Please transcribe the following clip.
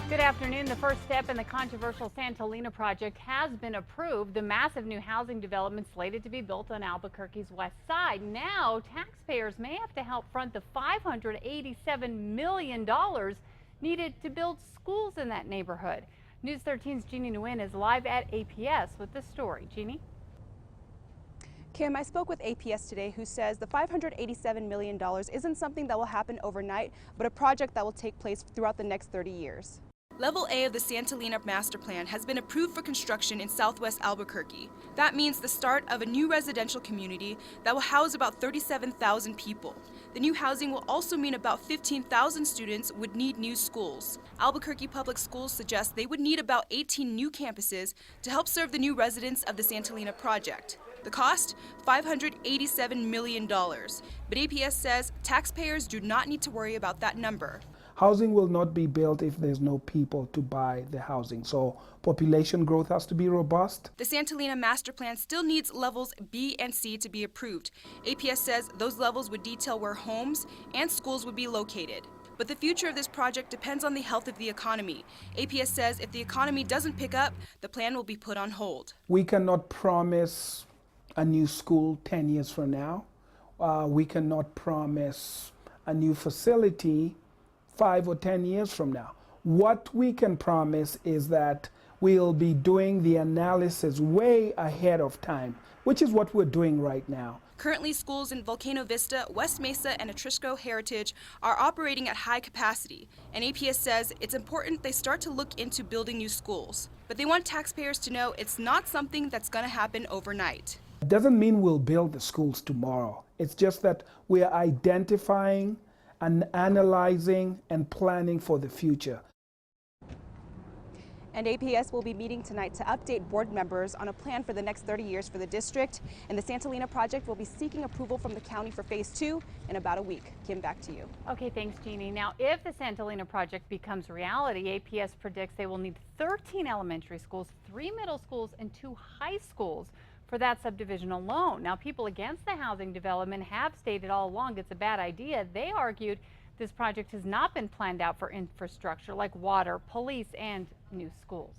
Good afternoon. The first step in the controversial Santolina project has been approved. The massive new housing development slated to be built on Albuquerque's west side. Now, taxpayers may have to help front the $587 million needed to build schools in that neighborhood. News 13's Jeannie Nguyen is live at APS with the story. Jeannie? Kim, I spoke with APS today, who says the $587 million isn't something that will happen overnight, but a project that will take place throughout the next 30 years. Level A of the Santolina Master Plan has been approved for construction in southwest Albuquerque. That means the start of a new residential community that will house about 37,000 people. The new housing will also mean about 15,000 students would need new schools. Albuquerque Public Schools suggest they would need about 18 new campuses to help serve the new residents of the Santolina project. The cost? $587 million. But APS says taxpayers do not need to worry about that number. Housing will not be built if there's no people to buy the housing. So population growth has to be robust. The Santolina Master Plan still needs levels B and C to be approved. APS says those levels would detail where homes and schools would be located. But the future of this project depends on the health of the economy. APS says if the economy doesn't pick up, the plan will be put on hold. We cannot promise a new school 10 years from now. We cannot promise a new facility 5 or 10 years from now. What we can promise is that we'll be doing the analysis way ahead of time, which is what we're doing right now. Currently, schools in Volcano Vista, West Mesa, and Atrisco Heritage are operating at high capacity, and APS says it's important they start to look into building new schools. But they want taxpayers to know it's not something that's going to happen overnight. It doesn't mean we'll build the schools tomorrow. It's just that we're identifying and analyzing and planning for the future. And APS will be meeting tonight to update board members on a plan for the next 30 years for the district. And the Santolina project will be seeking approval from the county for phase 2 in about a week. Kim, back to you. Okay, thanks, Jeannie. Now, if the Santolina project becomes reality, APS predicts they will need 13 elementary schools, 3 middle schools, and 2 high schools for that subdivision alone. Now, people against the housing development have stated all along it's a bad idea. They argued this project has not been planned out for infrastructure like water, police, and new schools.